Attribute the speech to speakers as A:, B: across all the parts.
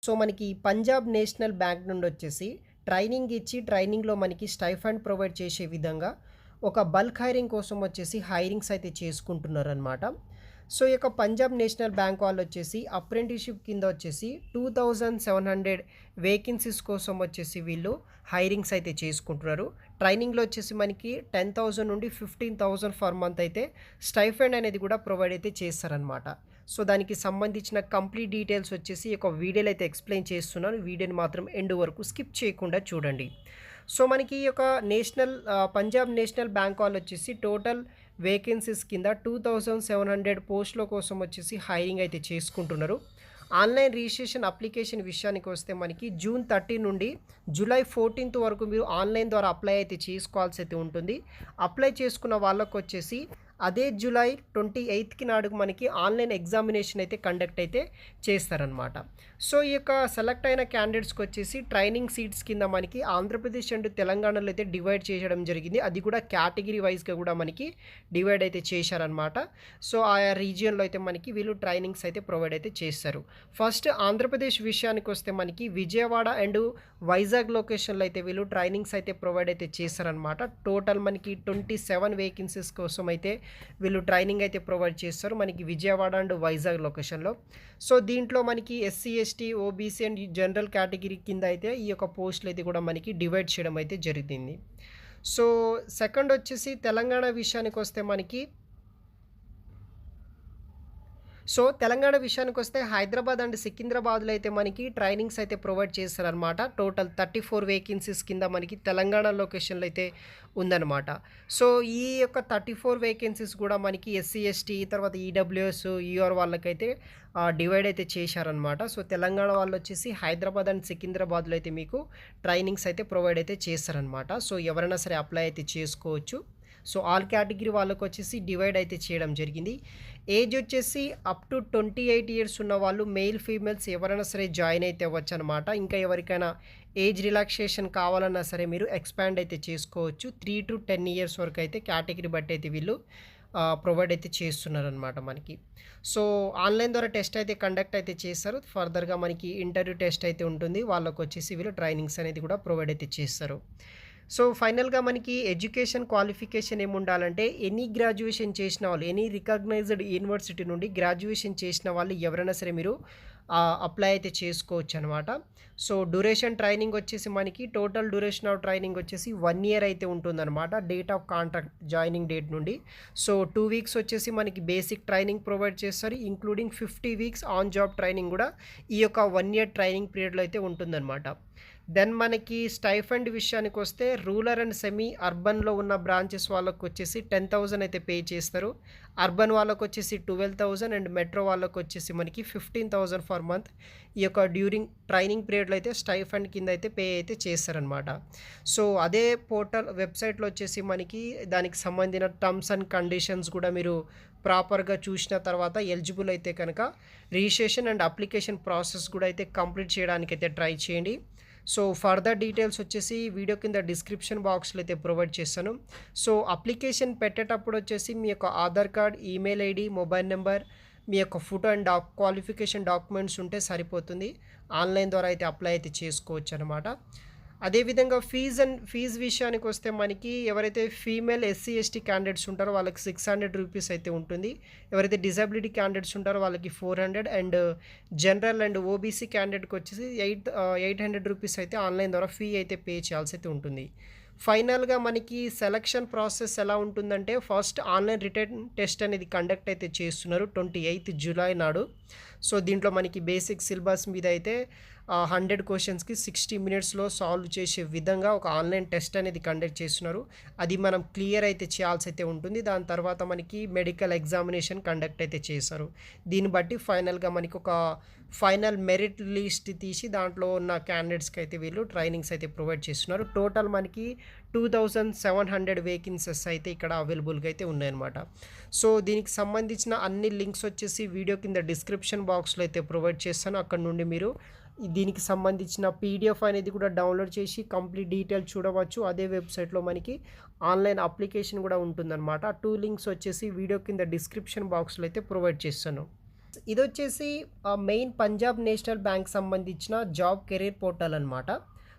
A: So, మనకి Punjab national bank నుండొచ్చేసి training ఇచ్చి, ట్రైనింగ్‌లో మనకి స్టైఫండ్ ప్రొవైడ్ చేసే విధంగా ఒక బల్క్ హైరింగ్ కోసం వచ్చేసి హైరింగ్స్ అయితే చేసుకుంటున్నారనమాట. సో, ఈ యొక్క పంజాబ్ నేషనల్ బ్యాంక్ వాళ్ళొచ్చేసి అప్రెంటిస్‌షిప్ కింద వచ్చేసి 2700 వేకెన్సీస్ కోసం వచ్చేసి వీళ్ళు హైరింగ్స్ అయితే చేసుకుంటున్నారు. ట్రైనింగ్‌లో వచ్చేసి మనకి 10,000 నుండి 15,000 ఫర్ మంత్ అయితే స్టైఫండ్ అనేది కూడా ప్రొవైడ్ అయితే చేస్తారనమాట. సో, దానికి సంబంధించిన కంప్లీట్ డీటెయిల్స్ వచ్చేసి ఒక వీడియోలో అయితే ఎక్స్‌ప్లెయిన్ చేస్తున్నాను. వీడియోని మాత్రం ఎండ్ వరకు స్కిప్ చేయకుండా చూడండి. సో, మనకి ఈ యొక్క పంజాబ్ నేషనల్ బ్యాంక్ వాళ్ళొచ్చేసి టోటల్ వేకెన్సీస్ కింద 2700 పోస్టుల కోసం వచ్చేసి హైరింగ్ అయితే చేసుకుంటున్నారు. ఆన్‌లైన్ రిజిస్ట్రేషన్ అప్లికేషన్ విషయానికి వస్తే మనకి జూన్ 30 నుండి జూలై 14 వరకు మీరు ఆన్‌లైన్ ద్వారా అప్లై అయితే చేసుకోవాల్సి అయితే ఉంటుంది. అప్లై చేసుకున్న వాళ్ళకొచ్చేసి అదే జూలై 28కి నాడు మనకి ఆన్‌లైన్ ఎగ్జామినేషన్ అయితే కండక్ట్ అయితే చేస్తారనమాట. సో, ఈ యొక్క సెలెక్ట్ అయిన క్యాండిడేట్స్‌కి వచ్చేసి ట్రైనింగ్ సీట్స్ కింద మనకి ఆంధ్రప్రదేశ్ అండ్ తెలంగాణలో అయితే డివైడ్ చేయడం జరిగింది. అది కూడా కేటగిరీ వైస్‌గా కూడా మనకి డివైడ్ అయితే చేశారనమాట. సో, ఆయా రీజియన్‌లో అయితే మనకి వీళ్ళు ట్రైనింగ్స్ అయితే ప్రొవైడ్ అయితే చేస్తారు. ఫస్ట్ ఆంధ్రప్రదేశ్ విషయానికి వస్తే మనకి విజయవాడ అండ్ వైజాగ్ లొకేషన్‌లో అయితే వీళ్ళు ట్రైనింగ్స్ అయితే ప్రొవైడ్ అయితే చేస్తారనమాట. టోటల్ మనకి 27 వేకెన్సీస్ కోసం అయితే వీళ్ళు ట్రైనింగ్ అయితే ప్రొవైడ్ చేస్తారు మనకి విజయవాడ అండ్ వైజాగ్ లొకేషన్‌లో. సో, దీంట్లో మనకి SC, ST, OBC and general category కింద అయితే ఈ యొక్క పోస్టులు అయితే కూడా మనకి డివైడ్ చేయడం అయితే జరిగింది. సో, సెకండ్ వచ్చేసి తెలంగాణ విషయానికి వస్తే మనకి తెలంగాణ విషయానికొస్తే హైదరాబాద్ అండ్ సికింద్రాబాద్‌లో అయితే మనకి ట్రైనింగ్స్ అయితే ప్రొవైడ్ చేస్తారనమాట. టోటల్ 34 వేకెన్సీస్ కింద మనకి తెలంగాణ లొకేషన్‌లో అయితే ఉందనమాట. సో, ఈ యొక్క 34 వేకెన్సీస్ కూడా మనకి ఎస్సీ, ఎస్టీ తర్వాత ఈడబ్ల్యూఎస్, యూఆర్ వాళ్ళకైతే డివైడ్ అయితే చేశారనమాట. సో, తెలంగాణ వాళ్ళొచ్చేసి హైదరాబాద్ అండ్ సికింద్రాబాద్‌లో అయితే మీకు ట్రైనింగ్స్ అయితే ప్రొవైడ్ అయితే చేస్తారనమాట. సో, ఎవరైనా సరే అప్లై అయితే చేసుకోవచ్చు. సో, ఆల్ కేటగిరీ వాళ్ళకొచ్చేసి డివైడ్ అయితే చేయడం జరిగింది. ఏజ్ వచ్చేసి అప్ టు 28 ఇయర్స్ ఉన్న వాళ్ళు మెయిల్, ఫీమేల్స్ ఎవరైనా సరే జాయిన్ అయితే అవ్వచ్చనమాట. ఇంకా ఎవరికైనా ఏజ్ రిలాక్సేషన్ కావాలన్నా సరే మీరు ఎక్స్‌పాండ్ అయితే చేసుకోవచ్చు. 3-10 ఇయర్స్ వరకు అయితే కేటగిరీ బట్టి అయితే వీళ్ళు ప్రొవైడ్ అయితే చేస్తున్నారనమాట మనకి. సో, ఆన్‌లైన్ ద్వారా టెస్ట్ అయితే కండక్ట్ అయితే చేస్తారు. ఫర్దర్‌గా మనకి ఇంటర్వ్యూ టెస్ట్ అయితే ఉంటుంది. వాళ్ళకొచ్చేసి వీళ్ళు ట్రైనింగ్స్ అనేది కూడా ప్రొవైడ్ అయితే చేస్తారు. సో, ఫైనల్‌గా మనకి ఎడ్యుకేషన్ క్వాలిఫికేషన్ ఏముండాలంటే ఎనీ గ్రాడ్యుయేషన్ చేసిన వాళ్ళు, ఎనీ రికగ్నైజ్డ్ యూనివర్సిటీ నుండి గ్రాడ్యుయేషన్ చేసిన వాళ్ళు ఎవరైనా సరే మీరు అప్లై అయితే చేసుకోవచ్చనమాట. సో, డ్యూరేషన్ ట్రైనింగ్ వచ్చేసి మనకి టోటల్ డ్యూరేషన్ ఆఫ్ ట్రైనింగ్ వచ్చేసి 1 ఇయర్ అయితే ఉంటుందనమాట. Date of contract joining date నుండి. సో, 2 వీక్స్ వచ్చేసి మనకి బేసిక్ ట్రైనింగ్ ప్రొవైడ్ చేస్తారు. Including 50 weeks on job training కూడా ఈ యొక్క 1 ఇయర్ ట్రైనింగ్ పీరియడ్‌లో అయితే ఉంటుందనమాట. దెన్ మనకి స్టైఫండ్ విషయానికొస్తే రూరల్ అండ్ సెమీ అర్బన్‌లో ఉన్న బ్రాంచెస్ వాళ్ళకొచ్చేసి 10,000 అయితే పే చేస్తారు. అర్బన్ వాళ్ళకొచ్చేసి 12,000 అండ్ మెట్రో వాళ్ళకొచ్చేసి మనకి 15,000 ఫర్ మంత్ ఈ యొక్క డ్యూరింగ్ ట్రైనింగ్ పీరియడ్‌లో అయితే స్టైఫండ్ కింద అయితే పే అయితే చేస్తారనమాట. సో, అదే పోర్టల్ వెబ్‌సైట్‌లో వచ్చేసి మనకి దానికి సంబంధించిన టర్మ్స్ అండ్ కండిషన్స్ కూడా మీరు ప్రాపర్‌గా చూసిన తర్వాత ఎలిజిబుల్ అయితే కనుక రిజిస్ట్రేషన్ అండ్ అప్లికేషన్ ప్రాసెస్ కూడా అయితే కంప్లీట్ చేయడానికైతే ట్రై చేయండి. సో, ఫర్దర్ డీటెయిల్స్ వచ్చేసి వీడియో కింద డిస్క్రిప్షన్ బాక్స్‌లో అయితే ప్రొవైడ్ చేశాను. సో, అప్లికేషన్ పెట్టేటప్పుడు వచ్చేసి మీ యొక్క Aadhaar card, email ID, mobile number, మీ యొక్క ఫోటో అండ్ క్వాలిఫికేషన్ డాక్యుమెంట్స్ ఉంటే సరిపోతుంది. ఆన్‌లైన్ ద్వారా అయితే అప్లై అయితే చేసుకోవచ్చనమాట. అదేవిధంగా ఫీజ్ విషయానికొస్తే మనకి ఎవరైతే ఫీమేల్ ఎస్సీ, ఎస్టీ క్యాండిడేట్స్ ఉంటారో వాళ్ళకి 600 రూపీస్ అయితే ఉంటుంది. ఎవరైతే డిజబిలిటీ క్యాండిడేట్స్ ఉంటారో వాళ్ళకి 400 అండ్ జనరల్ అండ్ ఓబీసీ క్యాండిడేట్‌కి వచ్చేసి 800 రూపీస్ అయితే ఆన్‌లైన్ ద్వారా ఫీ అయితే పే చేయాల్సి అయితే ఉంటుంది. ఫైనల్‌గా మనకి సెలక్షన్ ప్రాసెస్ ఎలా ఉంటుందంటే ఫస్ట్ ఆన్‌లైన్ రిటన్ టెస్ట్ అనేది కండక్ట్ అయితే చేస్తున్నారు 28 జూలై నాడు. సో, దీంట్లో మనకి బేసిక్ సిలబస్ మీద అయితే 100 క్వెషన్స్‌కి 60 మినిట్స్‌లో సాల్వ్ చేసే విధంగా ఒక ఆన్‌లైన్ టెస్ట్ అనేది కండక్ట్ చేస్తున్నారు. అది మనం క్లియర్ అయితే చేయాల్సి అయితే ఉంటుంది. దాని తర్వాత మనకి మెడికల్ ఎగ్జామినేషన్ కండక్ట్ అయితే చేస్తారు. దీన్ని బట్టి ఫైనల్‌గా మనకి ఒక ఫైనల్ మెరిట్ లిస్ట్ తీసి దాంట్లో ఉన్న క్యాండిడేట్స్‌కి అయితే వీళ్ళు ట్రైనింగ్స్ అయితే ప్రొవైడ్ చేస్తున్నారు. టోటల్ మనకి 2700 వేకెన్సీస్ అయితే ఇక్కడ అవైలబుల్‌గా అయితే ఉన్నాయన్నమాట. సో, దీనికి సంబంధించిన అన్ని లింక్స్ వచ్చేసి వీడియో కింద డిస్క్రిప్షన్ బాక్స్‌లో అయితే ప్రొవైడ్ చేస్తాను. అక్కడ నుండి మీరు దీనికి సంబంధించిన పీడిఎఫ్ అనేది కూడా డౌన్లోడ్ చేసి కంప్లీట్ డీటెయిల్స్ చూడవచ్చు. అదే వెబ్‌సైట్‌లో మనకి ఆన్‌లైన్ అప్లికేషన్ కూడా ఉంటుందన్నమాట. 2 లింక్స్ వచ్చేసి వీడియో కింద డిస్క్రిప్షన్ బాక్స్‌లో అయితే ప్రొవైడ్ చేస్తాను. ఇదొచ్చేసి మెయిన్ పంజాబ్ నేషనల్ బ్యాంక్ సంబంధించిన జాబ్ కెరీర్ పోర్టల్ అనమాట.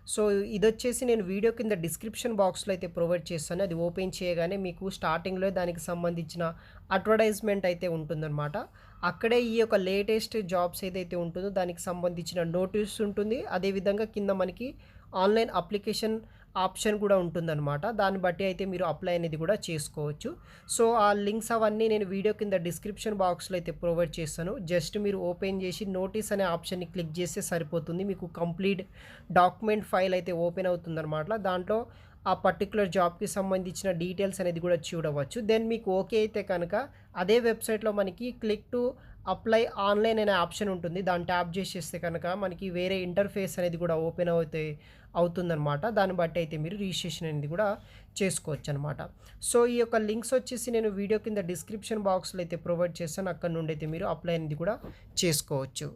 A: సో, ఇదొచ్చేసి నేను వీడియో కింద డిస్క్రిప్షన్ బాక్స్‌లో అయితే ప్రొవైడ్ చేస్తాను. అది ఓపెన్ చేయగానే మీకు స్టార్టింగ్‌లో దానికి సంబంధించిన అడ్వర్టైజ్‌మెంట్ అయితే ఉంటుందనమాట. అక్కడే ఈ యొక్క లేటెస్ట్ జాబ్స్ ఏదైతే ఉంటుందో దానికి సంబంధించిన నోటీస్ ఉంటుంది. అదేవిధంగా కింద మనకి ఆన్‌లైన్ అప్లికేషన్ ఆప్షన్ కూడా ఉంటుందనమాట. దాన్ని బట్టి అయితే మీరు అప్లై అనేది కూడా చేసుకోవచ్చు. సో, ఆ లింక్స్ అవన్నీ నేను వీడియో కింద డిస్క్రిప్షన్ బాక్స్‌లో అయితే ప్రొవైడ్ చేస్తాను. జస్ట్ మీరు ఓపెన్ చేసి నోటీస్ అనే ఆప్షన్‌ని క్లిక్ చేస్తే సరిపోతుంది. మీకు కంప్లీట్ డాక్యుమెంట్ ఫైల్ అయితే ఓపెన్ అవుతుందనమాట. దాంట్లో ఆ పర్టిక్యులర్ జాబ్‌కి సంబంధించిన డీటెయిల్స్ అనేది కూడా చూడవచ్చు. దెన్ మీకు ఓకే అయితే కనుక అదే వెబ్‌సైట్‌లో మనకి క్లిక్ టు అప్లై ఆన్‌లైన్ అనే ఆప్షన్ ఉంటుంది. దాన్ని ట్యాప్ చేసేస్తే కనుక మనకి వేరే ఇంటర్ఫేస్ అనేది కూడా ఓపెన్ అవుతుందనమాట. దాన్ని బట్టి అయితే మీరు రిజిస్ట్రేషన్ అనేది కూడా చేసుకోవచ్చనమాట. సో, ఈ యొక్క లింక్స్ వచ్చేసి నేను వీడియో కింద డిస్క్రిప్షన్ బాక్స్‌లో అయితే ప్రొవైడ్ చేస్తాను. అక్కడి నుండి అయితే మీరు అప్లై అనేది కూడా చేసుకోవచ్చు.